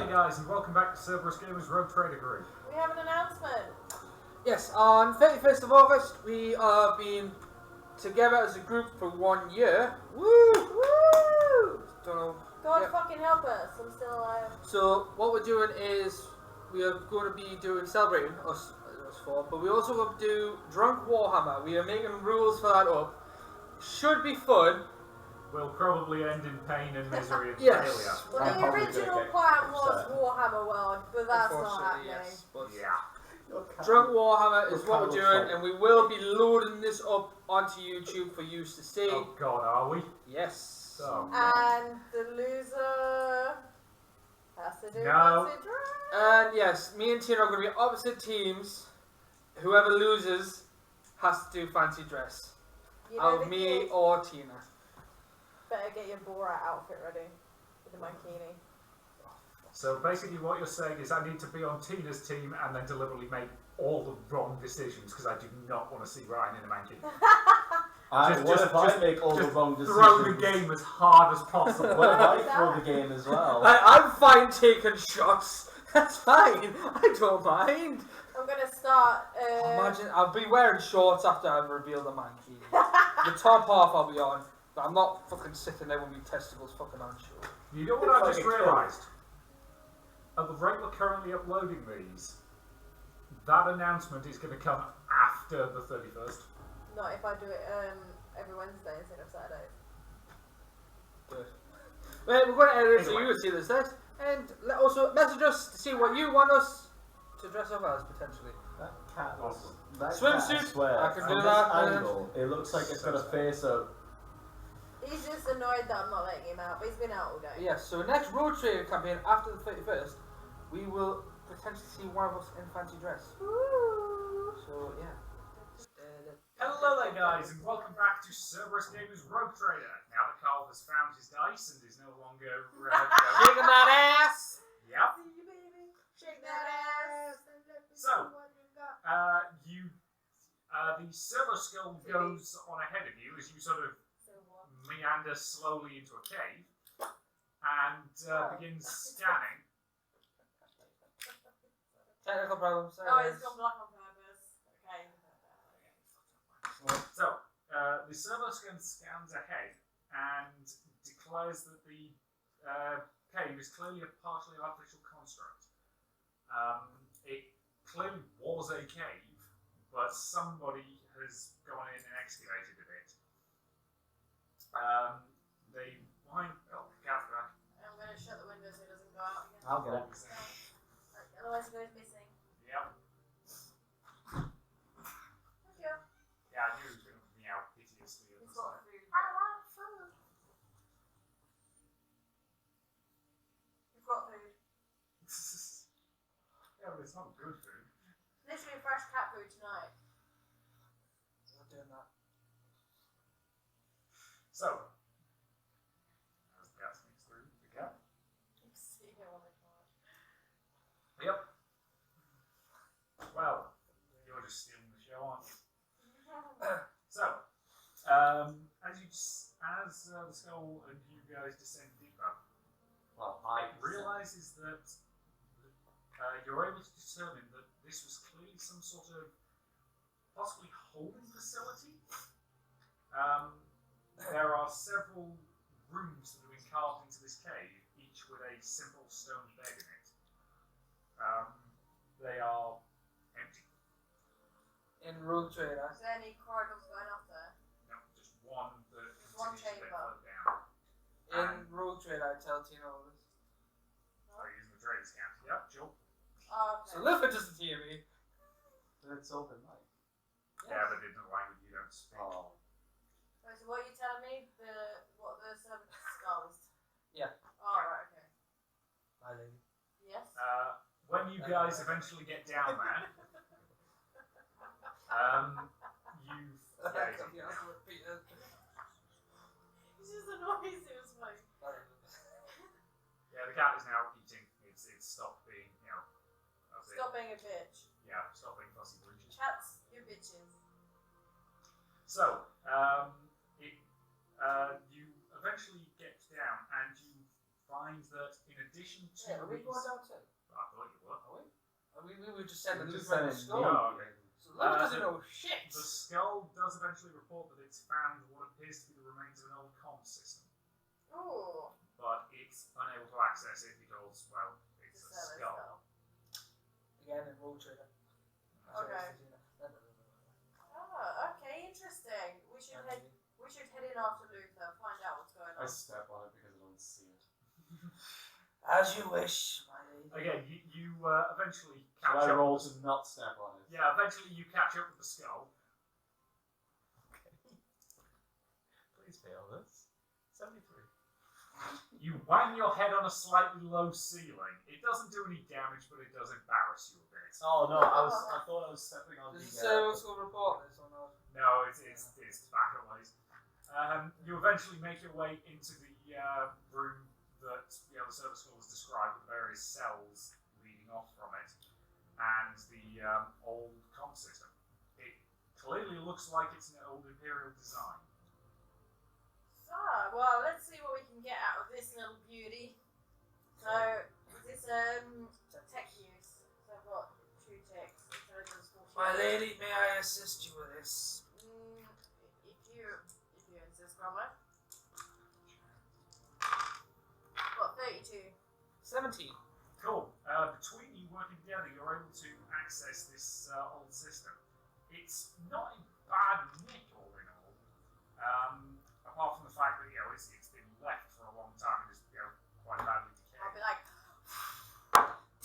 Hello guys and welcome back to Cerberus Gamers Rogue Trader Group. We have an announcement. Yes, on 31st of August we are being together as a group for 1 year. Woo! Woo! Don't know. God fucking help us, I'm still alive. So what we're doing is we are going to be doing celebrating us four, but we also going to do Drunk Warhammer. We are making rules for that up. Should be fun. Will probably end in pain and misery and Yes. failure. Well, the original plan was Warhammer World, but that's not happening. Yes, but Yeah. Drunk Warhammer is what we're doing, and we will be loading this up onto YouTube for you to see. Oh god, are we? Yes. Oh, And the loser has to do No. fancy dress. And yes, me and Tina are going to be opposite teams. Whoever loses has to do fancy dress. You know Out the of me key? or Tina. Better get your Borat outfit ready with the mankini. So basically what you're saying is I need to be on Tina's team and then deliberately make all the wrong decisions because I do not want to see Ryan in a manky. What if I make all the wrong decisions? Throw the game as hard as possible. What if I throw the game as well? I'm fine taking shots. That's fine. I don't mind. I'm gonna start. Imagine I'll be wearing shorts after I've revealed the mankini. The top half I'll be on, but I'm not fucking sitting there with my testicles fucking on show. You know what I just realised? At the rate we're currently uploading these, that announcement is going to come after the 31st. Not if I do it every Wednesday instead of Saturdays. Good. Well, we're going to edit it so Anyway. you can see this next, and also message us to see what you want us to dress up as potentially. That cat looks... That Swimsuit? cat, I swear, I can from do this that, angle, it looks like it's got a face of... He's just annoyed that I'm not letting him out, but he's been out all day. Yes. So next road trading campaign after the 31st, we will potentially see one of us in fancy dress. Woo! So yeah. Hello there guys and welcome back to Cerberus Gamers Rogue Trader. Now that Carl has found his dice and is no longer Shaking that ass. Yep. See you, baby. Shake that ass. So, the silver skull goes on ahead of you as you sort of meander slowly into a cave and begins scanning. Technical problems. Oh, it's gone black on purpose. Okay. So, the silver skull scans ahead and declares that the cave is clearly a partially artificial construct. It clearly was a cave, but somebody has gone in and excavated a bit. The wine. Oh, Catherine. I'm going to shut the window so it doesn't go out again. I'll get it. Otherwise it goes missing. Yep. Thank you. Yeah, I knew he was going to meow piteously at the He's got side. food. I want food. You've got food. Yeah, but it's not good food. Literally fresh cat food tonight. Not doing that. So, as the cat sneaks through the gap. See you on the card. Yep. Well, you're just stealing the show, aren't you? So, as the skull and you guys descend deeper, Well, it realizes that you're able to determine that this was clearly some sort of possibly holding facility. There are several rooms that have been carved into this cave, each with a simple stone bed in it. They are empty. In road trader. Is there any corridors going up there? No, just one that One continues to chamber. float down. In road trader, I tell Tina all this. So using the trade scan. Yep, sure. Oh, okay. So Luffy doesn't hear me. It's open mic. Yeah, but in the language you don't speak. Oh. Wait, so what are you telling me? What the servant skull is? Yeah. Oh, right, okay. Hi, lady. Yes? When you guys eventually get down there, you've... Yeah, It's just the noise, it was funny. yeah, the cat is now eating. It's stopped being, a bit... Stop being a bitch. Yeah, stop being fussy breeches. Cats, you bitches. So, you eventually get down and you find find that in addition to Yeah, are we going down too? I thought you were. Are we? We were just sending We're Luke just around the sending skull. Oh, okay. So Luke doesn't know shit. The skull does eventually report that it's found what appears to be the remains of an old comm system, Ooh. but it's unable to access it because, well, it's a skull. Again, in Road Trader. Okay. Oh, okay, interesting. We should head in after Luther, find out what's going I on. step on it because I don't see it. As you wish, my lady. Again, you eventually Should catch I up. roll to not step on it? Yeah, eventually you catch up with the skull. Please fail this. 73. You bang your head on a slightly low ceiling. It doesn't do any damage, but it does embarrass you a bit. Oh no, I thought I was stepping on Does the. the service will report this or not? No, it's tobacco waste. You eventually make your way into the room that the service hall has described with various cells leading off from it, and the old comm system. It clearly looks like it's an old Imperial design. So, well, let's see what we can get out of this little beauty. So, is this tech use? So I've got 2 techs. My lady, may I assist you with this? If you insist, Cromwell. Got 32. 17. Cool. Between you working together, you're able to access this old system. It's not in bad nick, all in all. Apart from the fact that it's been left for a long time and is quite badly decayed. I'll be like,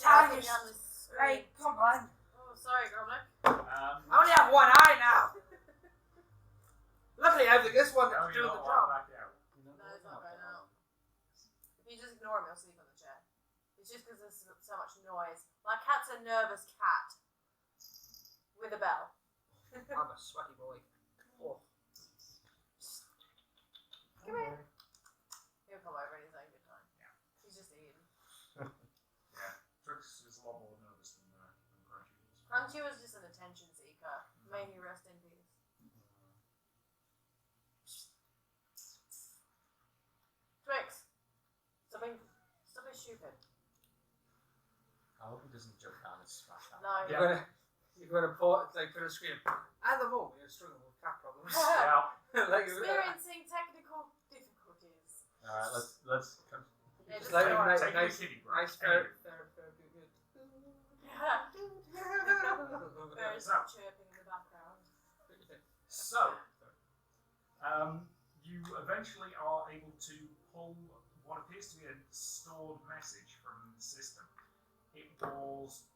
Dang, tapping on the screen. hey, come on. Oh, sorry, Cromwell. I only have one eye now. Luckily, I have this one Oh, to you're do the not job. back out. No, it's not going out. If you just ignore him, he'll sleep on the chair. It's just because there's so much noise. My cat's a nervous cat. With a bell. I'm a sweaty boy. Oh. Come here. He'll come over and he's having a good time. Yeah. He's just eating. Yeah, Trix is a lot more nervous than Crunchy is. Crunchy was just an attention seeker. May he rest in peace. Twix! Stop being stupid. I hope he doesn't jump down and smash that. No. You're gonna put a screen. At the moment, you're struggling with cat problems. Yeah. Like, Experiencing technical difficulties. Alright, let's. Yeah, Just just like ignore it. Take nice, your kitty break. nice fair, good. Birds So. chirping in the background. So, you eventually are able to pull what appears to be a stored message from the system. It was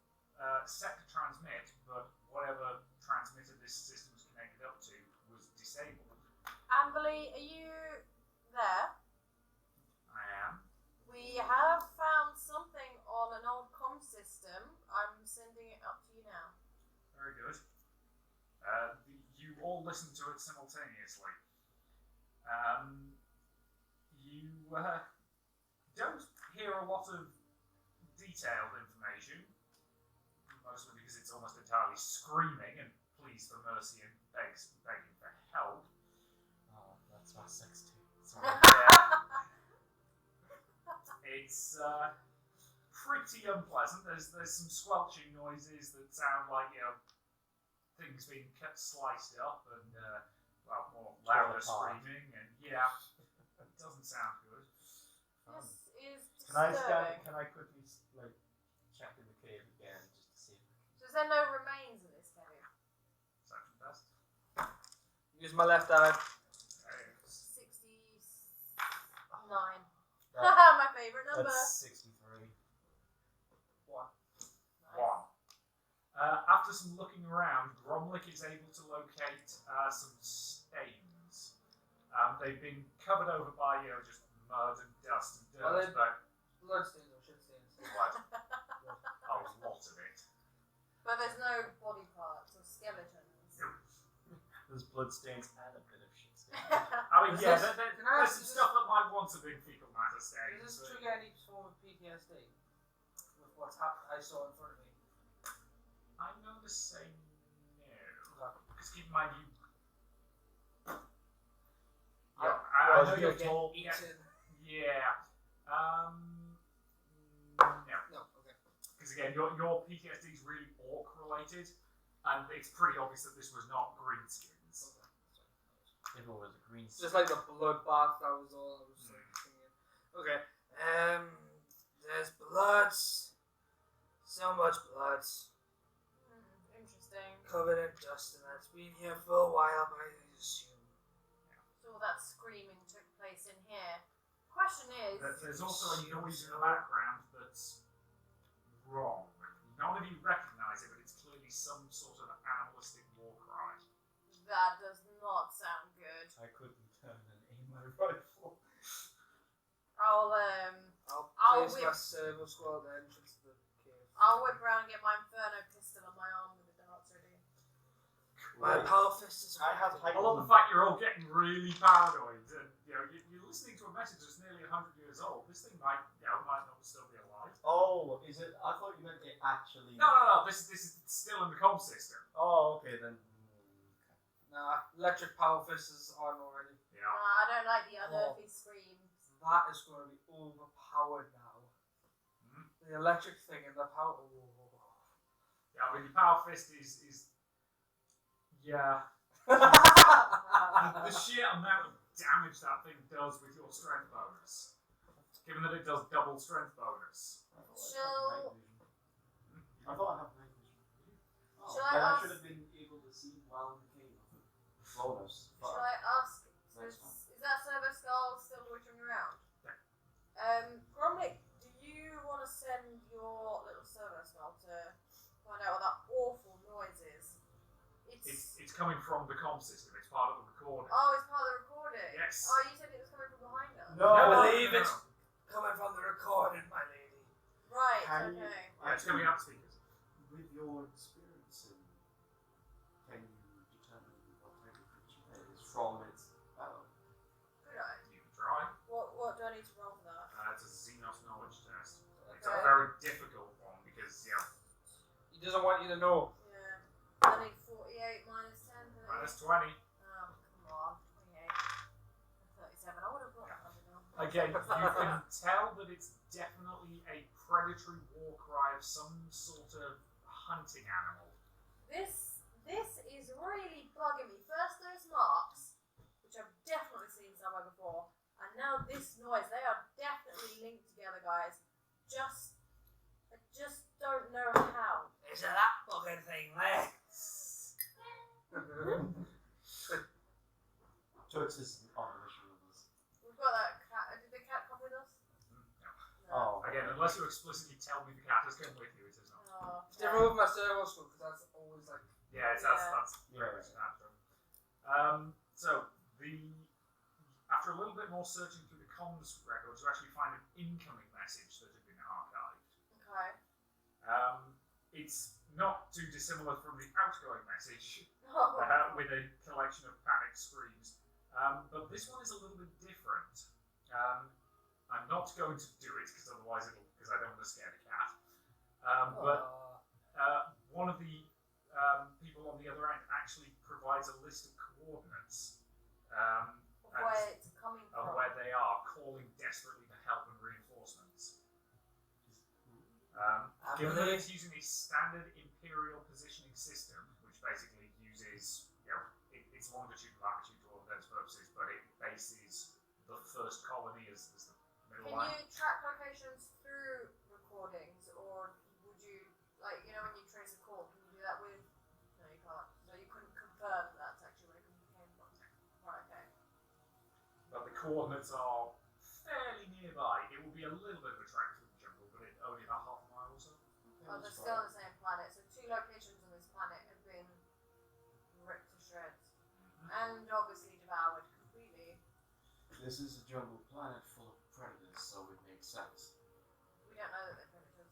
set to transmit, but whatever transmitter this system was connected up to was disabled. Amberly, are you there? I am. We have found something on an old comm system. I'm sending it up to you now. Very good. You all listen to it simultaneously. You don't hear a lot of detailed information, mostly because it's almost entirely screaming and pleas for mercy and begging for help. Oh, that's my 60. It's pretty unpleasant. There's some squelching noises that sound like things being sliced up and more louder screaming and it doesn't sound good. This is Can disturbing. I quickly check in the cave again just to see if So is there no remains in this cave? Section best. Use my left eye. 69. That- My favourite number. that's 63. One. One. After some looking around, Gromlick is able to locate some stains. They've been covered over by just mud and dust and dirt, but Bloodstains or shit stains. what? A lot of it. But there's no body parts or skeletons. There's bloodstains and a bit of shit stain. I mean, Is yeah, this- there's can I some ask you stuff that might once have been fecal matter Does stains. this but- trigger any form of PTSD with what's happened? I saw in front of me. I'm going to say no. Because keep in mind, I know you're Get told. eaten. Yeah. No. No. Okay. Because again, your PTSD is really orc related, and it's pretty obvious that this was not greenskins. If it was a green Just like the bloodbath, that was all I was thinking. Okay. There's blood. So much blood. Interesting. Covered in dust, and that's been here for a while, but I assume. So all that screaming took place in here. Question is... There's also a noise in the background that's wrong. None of you recognise it, but it's clearly some sort of animalistic war cry. That does not sound good. I couldn't turn and aim my rifle. I'll place whip- my servo squad at the entrance of the cave. I'll whip around and get my Inferno pistol on my arm with the darts ready. My power fist is. I have I love the fact you're all getting really paranoid, and you're listening to a message that's nearly 100 years old. This thing might not still be alive. Oh, is it? I thought you meant it actually. No. This is still in the comm system. Oh, okay then. Nah, electric power fist is on already. Yeah. I don't like the unearthly screams. That is going to be overpowered now. Mm-hmm. The electric thing and the power. Yeah, I mean, your power fist is yeah. The sheer amount of damage that thing does with your strength bonus, given that it does double strength bonus. I thought I have night vision. Oh, Shall then I I ask- should have been able to see while in the cave. Bonus. Shall I ask? Next one. Is that Servo Skull still loitering around? Yeah. Gromnik, do you want to send your little Servo Skull to find out what that awful noise is? It's coming from the comm system. It's part of the recording. Oh, it's part of the recording. Yes. Oh, you said it was coming from behind us. No, I No, believe no. it's coming from the recording, my lady. Right. Can you- Okay. Yeah, it's coming out speakers. With your experience, can you determine what type of creature it is from its Good eye. You can try. What do I need to roll for that? It's a Xenos knowledge test. It's Okay. a very difficult one because He doesn't want you to know. Yeah. I need 48 minus 10. minus 20. Oh, come on. 28. 37. I would have got that other one. Again, you can tell that it's definitely a predatory war cry of some sort of hunting animal. This is really bugging me. First those marks, which I've definitely seen somewhere before, and now this noise. They are definitely linked together, guys. I just don't know how. Is it that fucking thing there? Tux is on a mission with us. We've got that cat. Did the cat come with us? Oh. Again, unless you explicitly tell me the cat has come with you, it is not. Oh, Just remove my servo squad because that's always like. Yeah, that's very much an after. So after a little bit more searching through the comms records, you actually find an incoming message that had been archived. Okay. It's not too dissimilar from the outgoing message Oh, with a collection of panicked screams, but this one is a little bit different. I'm not going to do it because I don't want to scare the cat. But one of the people on the other end actually provides a list of coordinates where it's coming of from. where they are, calling desperately for help and reinforcements. Given that it's using a standard imperial positioning system, which basically uses, its longitude and latitude for all intents and purposes, but it bases the first colony as the middle Can line. you track locations through recordings, or would you, when you trace a call, can you do that with? No, you can't. So you couldn't confirm that's actually where it came from. Right. Okay. But the coordinates are fairly nearby. It will be a little bit of a trek through the jungle, but it's only about half a mile or so. Oh, they're still on the same planet. So 2 locations on this planet have been ripped to shreds and obviously devoured completely. This is a jungle planet full of predators, so it makes sense. We don't know that they're predators.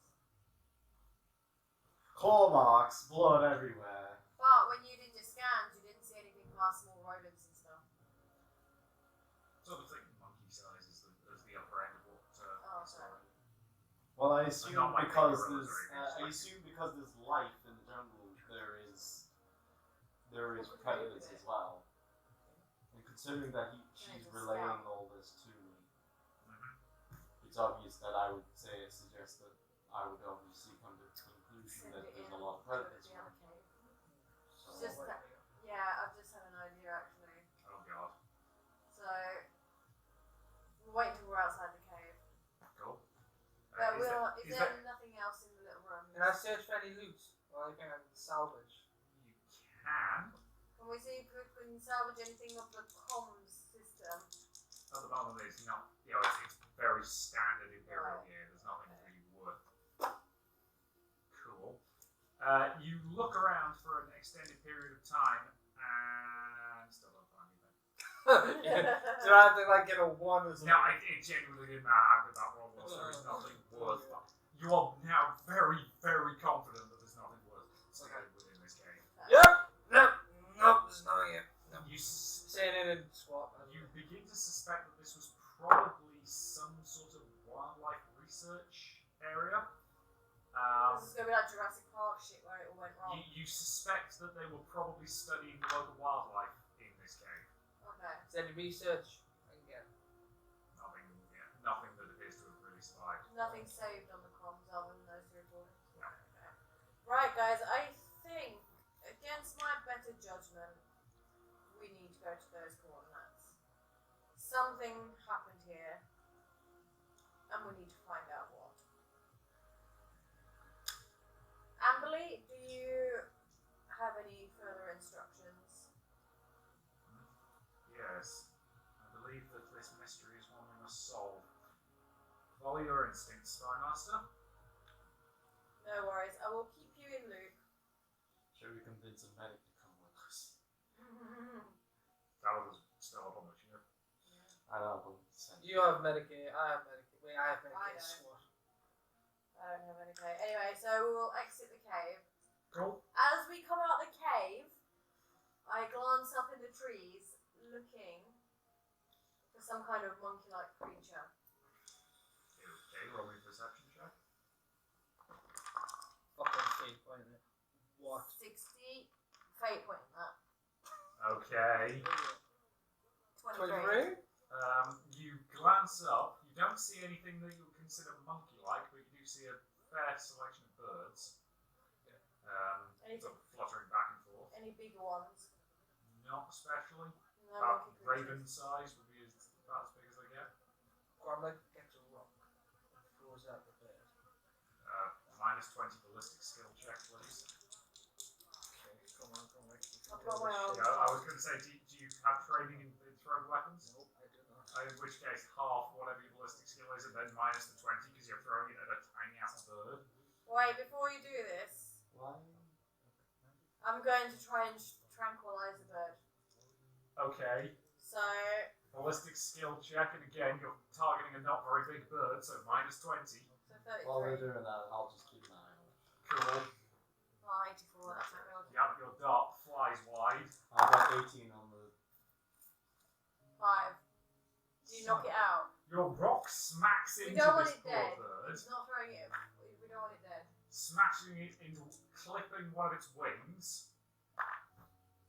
Claw marks, blood everywhere. But when you did your scans, you didn't see anything past small rodents and stuff. Sort of think monkey size is the upper end of what. Sorry. Well, I assume not like because gorillas there's or anything. there's life in the jungle, there is predators as well. And considering that she's Predators, relaying yeah. all this to me, it's obvious that I would suggest that I would obviously come to the conclusion that there's a lot of predators around. So, Just that, yeah, I've just had an idea actually. Oh god. So we'll wait until we're outside the cave. Cool. But Is there that- nothing else in the little room? Can I search for any loot or anything I can salvage? you can. Can we see if we can salvage anything of the comms system? At the moment, it's not. You know, it's very standard Imperial Right. gear. There's nothing really worth. Cool. You look around for an extended period of time and still don't find anything. So I have to like get a 1 or something. No, it genuinely didn't matter how good that roll was. There is nothing worth. You are now very, very confident that there's nothing worth stealing within this game. Yep. Nope. There's nothing here. No. Saying it in SWAT. You begin to suspect that this was probably some sort of wildlife research area. This is gonna be like Jurassic Park shit where it all went wrong. You suspect that they were probably studying the local wildlife in this cave. Okay. Is there any research? Again. Nothing that appears to have really survived. Nothing saved on the comms other than those two recordings. Okay. Right, guys, I think, against my better judgment, we need to go to those coordinates. Something happened here, and we need to find out what. Amberly, do you have any further instructions? Yes. I believe that this mystery is one we must solve. Follow your instincts, Spymaster. No worries, I will keep you in loop. shall we convince a medic to come with us? That was still up on the ship. I don't know. You have Medicaid. I have Medicaid. Wait, I have I Medicaid. don't. SWAT. I don't have any cave. Anyway, so we will exit the cave. Cool. As we come out the cave, I glance up in the trees, looking for some kind of monkey-like creature. Okay, roll me a perception check. Fucking fate, wait a minute. What? 60. Fate point in that. Okay. 23. 23? You glance up. You don't see anything that you would consider monkey-like, but you do see a fair selection of birds. Any, Sort of fluttering back and forth. any bigger ones? Not especially. No About monkey raven creatures. size would be about as big as they get. Cormac gets a rock and throws out the bird. Minus 20 ballistic skill check, please. Okay, come on, Cormac. I've got my own. Yeah, I was going to say, do you have training in throwing weapons? Nope, I do not. In which case, half whatever your ballistic skill is, and then minus the 20 because you're throwing it at a tiny ass bird. Wait, before you do this, Why? I'm going to try and tranquilize the bird. Okay. So, Ballistic skill check, and again, you're targeting a not very big bird, so minus 20. 33. While we're doing that, I'll just keep an eye on it. Cool. Oh, 84, that's not good. Yep, your dart flies wide. I got 18 on the. 5. Do you knock it out? Your rock smacks We into don't want this it poor dead. bird, It's not throwing it. We don't want it dead. smashing it into clipping one of its wings,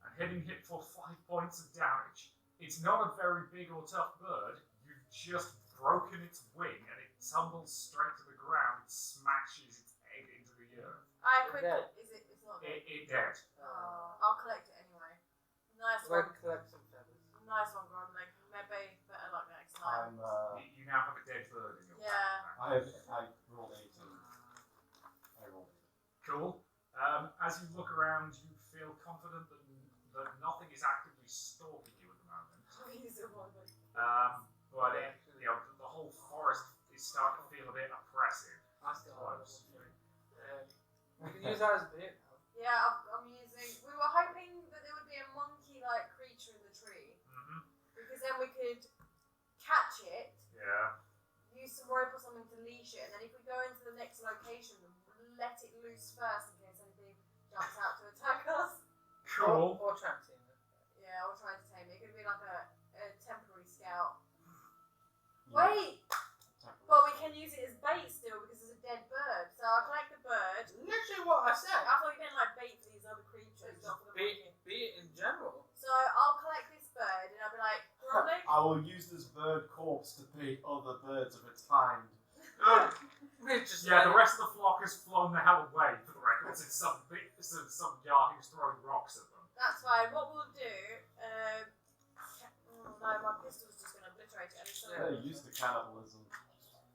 and hitting it for 5 points of damage. It's not a very big or tough bird. You've just broken its wing, and it tumbles straight to the ground. It smashes its head into the earth. I Is it quickly. dead? Is it? It's not dead. It dead. I'll collect it anyway. Nice I'd like one. to collect some feathers. Nice one, Gromley. Maybe better luck next time. You now have a dead bird in your Yeah. backpack. I rolled 18. I rolled 18. Cool. As you look around, you feel confident that nothing is actively stalking you at the moment. He's a woman. But the whole forest is starting to feel a bit oppressive. I still have Close. We can use that as bait now. Yeah, I'm using. We were hoping that there would be a monkey-like creature in the tree, Mm-hmm. because then we could catch it, Yeah. use some rope or something to leash it, and then if we go into the next location, let it loose first in case anything jumps out to attack us. Cool. Or try and tame it. Yeah, I'll try to tame it. It could be like a temporary scout. Yeah. Wait, but we can use it as bait still because it's a dead bird. So I'll collect the bird. Literally what I said. I thought you meant like bait for these other creatures, not for the monkey. Bait in general. So I'll collect this bird and I'll be like, Gromley, I will use this bird corpse to bait other birds of its kind. Yeah, the rest of the flock has flown the hell away, for the record. It's some guy who's throwing rocks at them. That's fine. What we'll do, no, my pistol's just going to obliterate it. Yeah, use the cannibalism.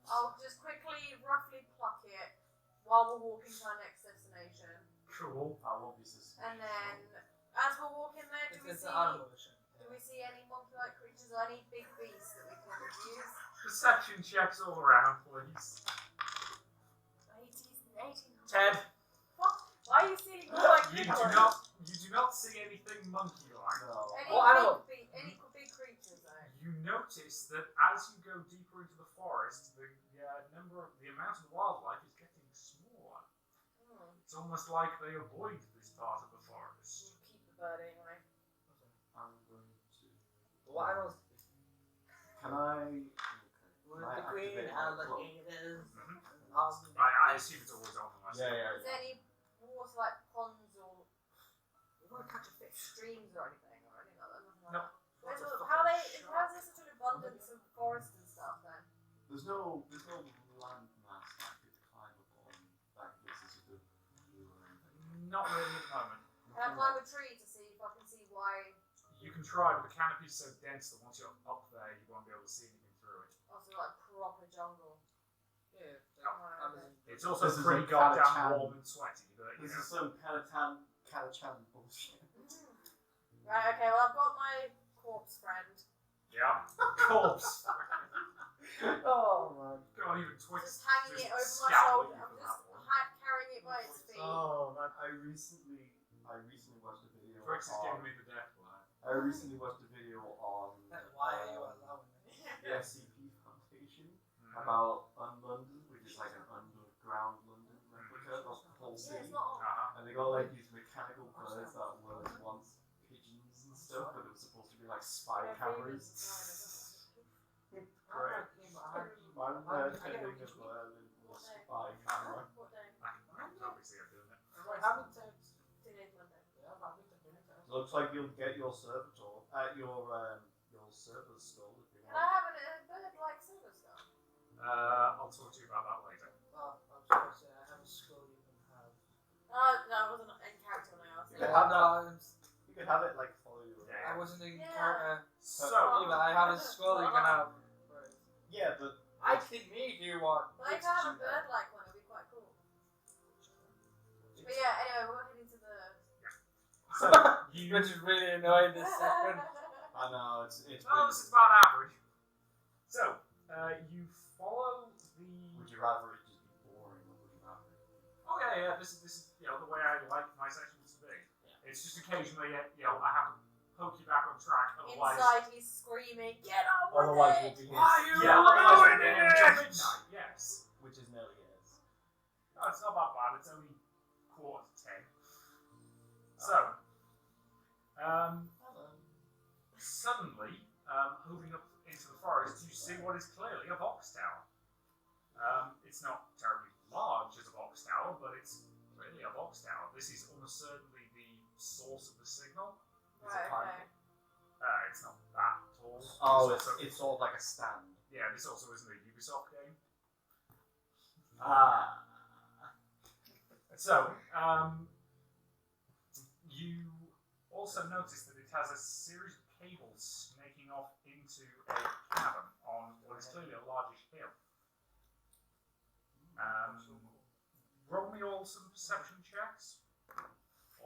I'll just quickly, roughly pluck it while we're walking to our next destination. Cool. I won't be suspicious. And then, as we're walking there, do we see any monkey-like creatures or any big beasts that we can use? Perception checks all around, please. 18. 10. What? Why are you seeing more like You big do ones? not see anything monkey-like. No. Any big creatures though? You notice that as you go deeper into the forest, the amount of wildlife is getting smaller. It's almost like they avoid this part of the forest. We'll keep the bird anyway. I'm going to. What animals? Can I? With the queen and the gators. I assume it's always on unless Is there any water like ponds or We want to catch a fish. streams or anything like that? Nothing like No. that. How's there such an abundance of forest and stuff then? There's no land mass that I could climb upon that gives us a good view or anything. Not really at the moment. Can I climb a tree to see if I can see why? You can try, but the canopy's so dense that once you're up there, you won't be able to see anything through it. Also like proper jungle. Yeah. Amazon. It's also This is pretty a goddamn Kalachan. warm and sweaty, but you This know. is some Kalachan bullshit. Right, okay, well I've got my corpse friend. Yeah. Corpse. Oh man. Can't even twist. Just hanging it over my scowling shoulder. for I'm that just one. carrying it by its feet. Oh man, I recently watched a video. Twix is giving me the death glare. I recently watched a video on Why are you allowing me? the SCP Foundation about London, which is like an underground London replica of the whole Yeah, city. it's not on. And they got like these mechanical birds that were once pigeons and stuff, but it was supposed to be like spy cameras. Great. My attending as well was spy camera. What day? I can totally see her doing it. Today's Monday. Looks like you'll get your servitor at your server stall if you Can I want. have a bird like silver stuff? I'll talk to you about that later. Oh, I was going to say, I have a skull you can have. No, I wasn't in character when I asked. You can have No, You can have it like follow you. Yeah. I wasn't in Yeah. character. So, Even I have a skull you can have. Yeah, but I can make you one. But I can have a bird like one, it'd be quite cool. But yeah, anyway, we're heading to the. so you. Which is really annoying this second. I know it's Well, this is pretty. about average. So, you follow the. Would you rather it just be boring, or would you rather? Oh yeah. This is the way I like my sessions to be. Yeah. It's just occasionally, I have to poke you back on track. Otherwise, Inside, he's screaming, "Get on with Otherwise, it!" we'll be Why you yeah, ruining otherwise we'll be it? until midnight. Yes. Which is nearly is. No, it's not that bad. It's only 9:45. So, suddenly, moving up into the forest, you see what is clearly a box tower. It's not terribly large as a box tower, but it's clearly a box tower. This is almost certainly the source of the signal. Right, okay. It's not that tall. Oh, also, it's sort of like a stand. yeah. This also isn't a Ubisoft game. So, you also notice that it has a series of cables snaking off into a cavern on what is clearly a largish hill. Roll me all some perception checks.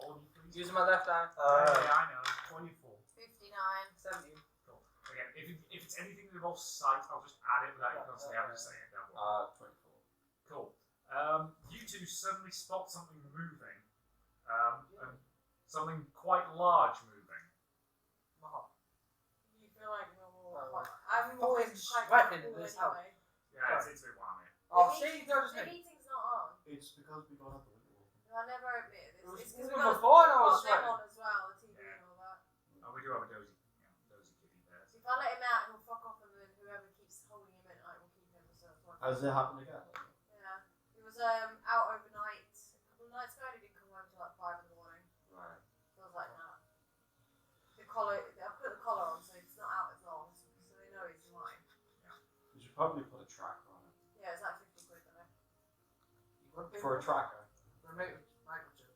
All of you, please. Using my left hand. Yeah, I know. 24. 59. 17. Cool. Again, if it's anything that involves sight, I'll just add it without you constantly having to say it. Don't worry. 24. Cool. You two suddenly spot something moving. And something quite large moving. You feel like normal. Well, I'm fucking always quite sweating in cool this anyway. Yeah, it's a bit warm here. Oh, The see, that was The me. heating's not on. It's because we don't have the window open. I never admit this. It was It's because even we've got before and I was them sweating. on as well, the TV Yeah. and all that. Oh, we do have a dozy kitty there. So if I let him out, he'll fuck off, and then whoever keeps holding him at night will keep him. So that's why. Has it happened again? Yeah. He was out overnight a couple of nights ago, and he didn't come home till like 5 in the morning. Right. So I was like, nah. I put the collar on so it's not out as long, so they know he's mine. You should probably put a tracker on it. Yeah, it's like 50 quid though. For a tracker. Microchip.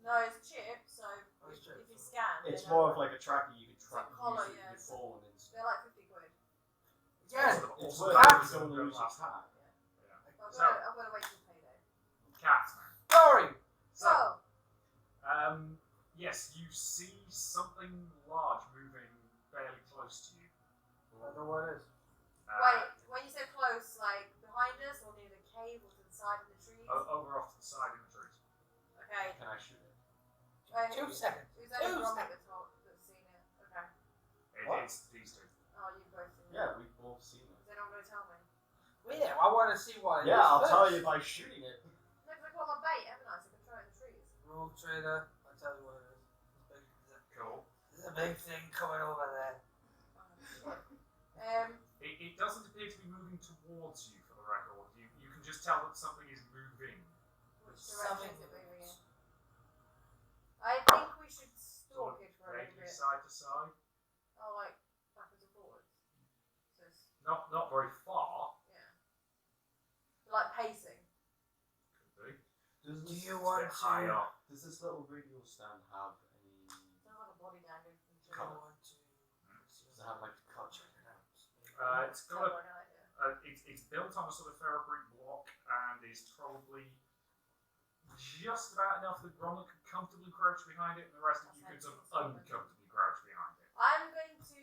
No, it's a chip, so Oh, it's if chip, you so- scan, It's then more of like a tracker you can track a collar, use yeah. your phone and they're like 50 quid. Yeah. it's Also, worth cats. it if you don't lose your tag. But So- I'm gonna wait till payday. Cats, man. Sorry. So, Yes, you see something large moving fairly close to you. I don't know what it is. wait, when you say close, like behind us or near the cave or to the side of the trees? Over off to the side in the trees. Okay. Can I shoot it? Wait, 2 seconds. who's only 2 Gromit seconds. that's seen it? Okay. What? It's these two. Oh, you've both seen it. Yeah, we've both seen it. Is anyone going to tell me? Well, yeah, I want to see what it is. Yeah, I'll tell first. you by shooting it. No, because I've got my bait, haven't I? So I can throw it in the trees. Rule trader. I'll tell you what it is. Cool. There's a big thing coming over there. It doesn't appear to be moving towards you, for the record. You can just tell that something is moving. Which Something direction is it moving in? I think we should stalk it for a little Vaguely bit. side to side. Oh, like backwards and forwards. So it's, Not very far. yeah. Like pacing. Could be. Does Do this, you It's a want bit high to? up. does this little radio stand have any? Sounds like a body ganging from Do you want to? Does it have like cut? Check it out. It's got a, Sounds like an idea. it's built on a sort of ferrobrick block and is probably just about enough that Gromit could comfortably crouch behind it, and the rest of you could sort of uncomfortably crouch behind it. I'm going to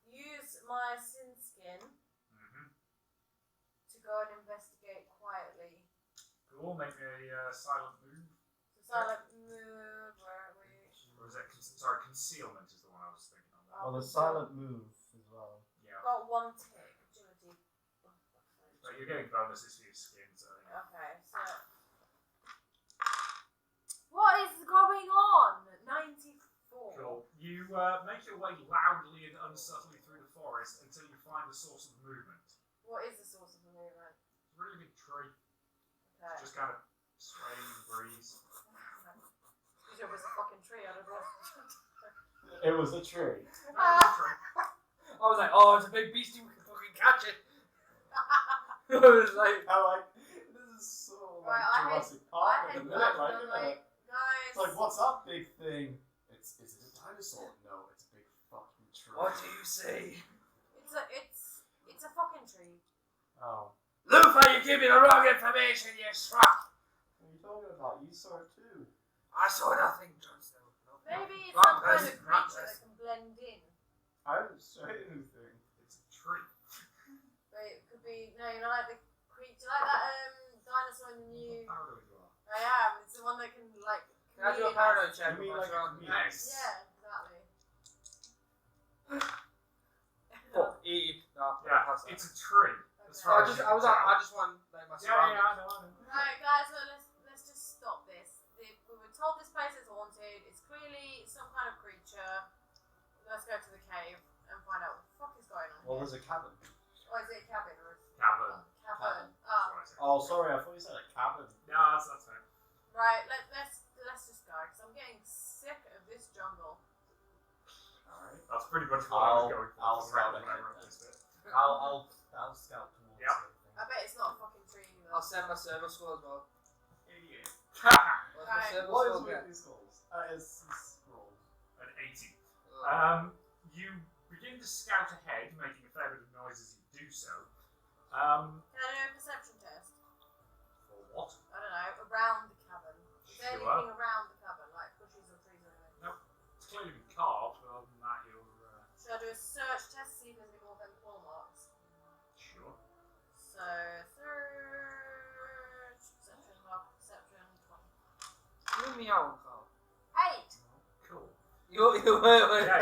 use my sin skin to go and investigate quietly. Cool, make a silent move. So silent move, where are we? Or is that, sorry, concealment is the one I was thinking of. Well, the silent move as well. Yeah. Got one tick, agility. But you're getting bonuses for your skin, so. Okay, so. What is going on? 94. Cool. You make your way loudly and unsubtly through the forest until you find the source of the movement. What is the source of the movement? It's a really big tree. Okay. Just kind of swaying in the breeze. Because it was a fucking tree, I don't know. It was a tree. No, big tree. I was like, oh, it's a big beastie. We can fucking catch it. I was like, I like. This is so like Right, I Jurassic Park I at the had minute, one, like, and isn't I'm it? like, guys. It's like, what's that big thing? Is it a dinosaur? No, it's a big fucking tree. what do you say? It's a fucking tree. Oh. Lufa, you give me the wrong information, you schmuck. What are you talking about? You saw it too. I saw nothing, Jon Snow. No, Maybe it's wrong some kind person, of wrong creature that person. can blend in. I didn't say anything. It's a tree. But it could be, no, you know, like the creature, like that dinosaur in the new. How paranoid you are. I am. It's the one that can, like. Can I do a communicate. paranoid check? You mean with my like a surroundings? chameleon? Nice. Yeah, exactly. 80. No, Yeah, pass that. it's a tree. As Okay. far I as just, you I was, can I tell. just want like my Yeah, surroundings. I know. Right, guys, look, let's just stop this. We were told this place is haunted. It's clearly some kind of creature. Let's go to the cave and find out what the fuck is going on. Well, here. there's a cabin. Or is it a cabin or is it Cavern. cavern? That's Ah, what I said. Oh, sorry, I thought you said a cabin. No, that's fair. right. Let's just go because I'm getting sick of this jungle. Alright. That's pretty much what I was I'll- going for. I'll for the scout random ahead. when I wrote this bit. I'll scout towards Yep. everything. I bet it's not a fucking tree either. I'll send my server score as well. Idiot. What's my Right. server What score is get? with these goals? It's scrolls. An 80. Ugh. You begin to scout ahead, making a fair bit of noise as you do so. Can I do a perception test? For what? I don't know. Around the cabin. Is there Sure. anything around the cabin, like bushes or trees or anything? It's clearly been carved, but other than that, you're Should I do a search test to see if there's any more of them claw marks? sure. So, search, perception, mark, perception, 20. Leave me out, Carl. 8! Cool. You wait. Yeah.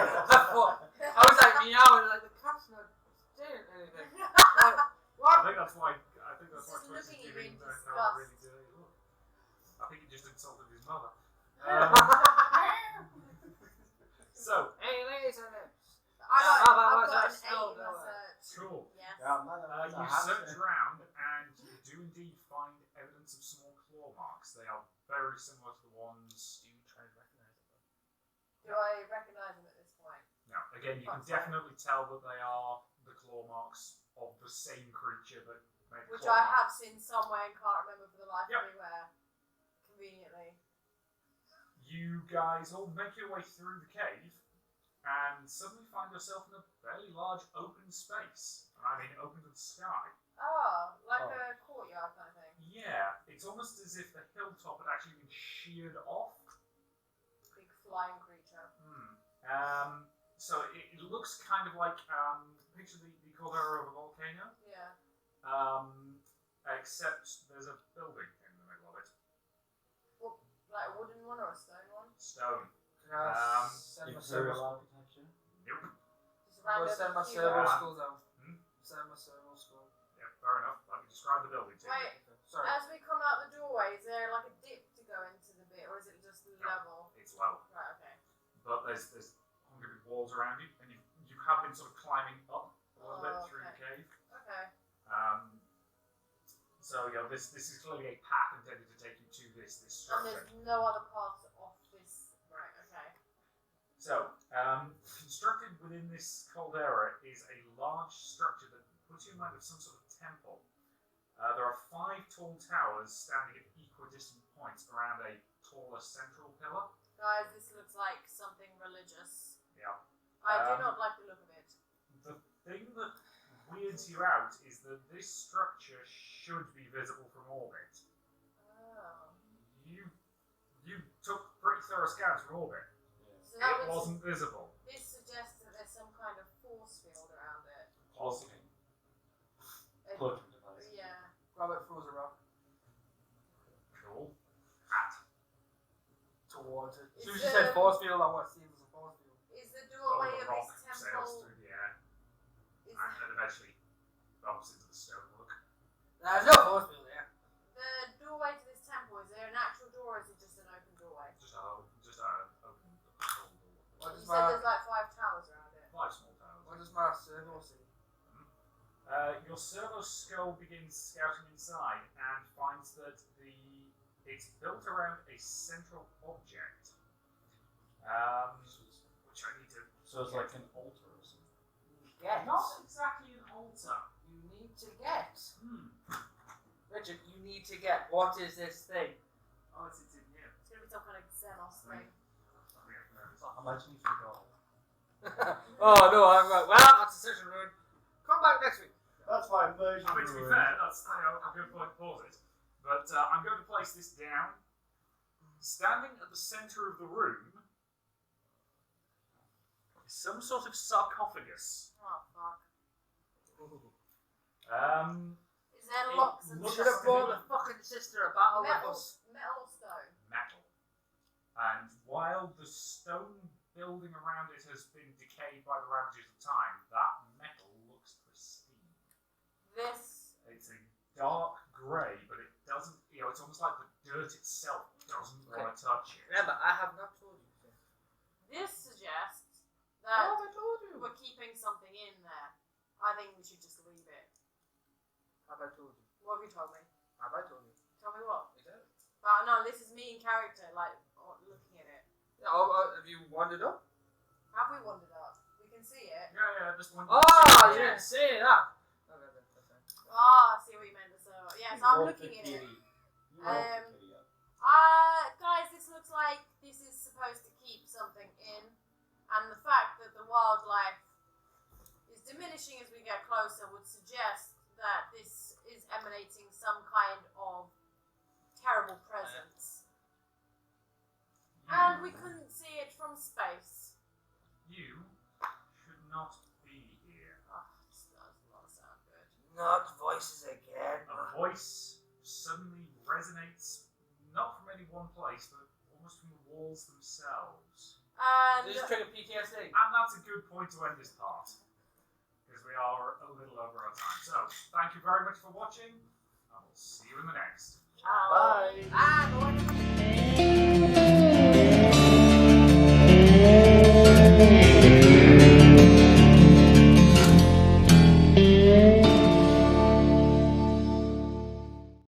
I was like meowing like the cat's not doing anything. Like, what? I think that's why Just Twitch is looking at you giving in no disgust. really dirty look. I think he just insulted his mother. So, Hey, ladies and gentlemen. I've got an 8 that's in still my going. search. cool. Yes. Yeah, man, You search around and you do indeed find evidence of small claw marks. They are very similar to the ones. Do you try to recognize it? Do I recognise them at this point? No, again, you can Fuck's sake. definitely tell that they are the claw marks of the same creature, but Make a Which claw I mark. have seen somewhere and can't remember for the life Yep. of me where. Conveniently. You guys all make your way through the cave and suddenly find yourself in a fairly large open space. I mean, open to the sky. Oh, like a courtyard kind of thing. Yeah, it's almost as if the hilltop had actually been sheared off. Big flying creature. So it looks kind of like, picture the caldera of a volcano, Yeah. except there's a building in the middle of it. Like a wooden one or a stone one? Stone. Can I send my servo Imperial school? architecture. Nope. Just I'm random gonna send my cube. servo Yeah. school down. Send my servo school. Yeah, fair enough. Let me describe the building to you. Wait, Okay. Sorry. as we come out the doorway, is there like a dip to go into the bit, or is it just level? It's low. Right, okay. But there's concrete walls around you, and you have been sort of climbing up a little bit through the cave. Okay. So yeah, this is clearly a path intended to take you to this And structure. there's no other paths off this. Right, okay. So constructed within this caldera is a large structure that puts you in mind of some sort of temple. There are 5 tall towers standing at equidistant points around a taller central pillar. Guys, this looks like something religious. Yeah. I do not like the look of it. The thing that weirds you out is that this structure should be visible from orbit. Oh. You took pretty thorough scans from orbit. So that It wasn't visible. This suggests that there's some kind of force field around it. Possibly. It- Plugging device. Yeah. Grab it, throws a rock Cool. Hat. towards it. As Is soon as you the- said force field, I want to see if there's a force field. Is the Oh, doorway the of rock this sails temple? through the air Is and then eventually bumps into the stonework. There's no force field there. the doorway to this temple? Is there an actual door, or is it just an open doorway? Just an open full door. What You does said my there's like 5 towers around it. 5 small towers. what does my servo see? Your servo skull begins scouting inside and finds that it's built around a central object, which I need to. So it's like an altar or something. Get. Not exactly an altar. You need to get. Hmm. Richard, you need to get. What is this thing? Oh, it's in here. It's gonna be some kind of Xenos thing. Imagine if you go. Oh no, I'm right. Well, that's a session ruined. Come back next week. That's my version. I mean, to be fair, that's a good point to pause it. But I'm going to place this down. Standing at the centre of the room is some sort of sarcophagus. Oh fuck. Is there It locks and looks Should have stuff? brought the fucking sister a battle with Metal, us. metal or stone? Metal. And while the stone building around it has been decayed by the ravages of time, that metal looks pristine. This. It's a dark grey, but it doesn't, it's almost like the dirt itself doesn't want to touch it. Remember, I have not told you. This suggests What that have I told you? we're keeping something in there. I think we should just leave it. Have I told you? What have you told me? Have I told you? Tell me what? Is it? But no, this is me in character, like looking at it. Yeah, have you wandered up? Have we wandered up? We can see it. Yeah, this one. Oh, you didn't say that. Okay, that's fine. Ah, I see what you meant. So yeah, so I'm looking at it. Guys, this looks like this is supposed to keep something in, and the fact that the wildlife is diminishing as we get closer would suggest that this is emanating some kind of terrible presence. And we couldn't see it from space. You should not be here. Oh, this does not sound good. Not voices again. A voice suddenly resonates, not from any one place, but almost from the walls themselves. And This trigger PTSD. And that's a good point to end this part, because we are a little over our time. So, thank you very much for watching, and we'll see you in the next. Bye. Bye.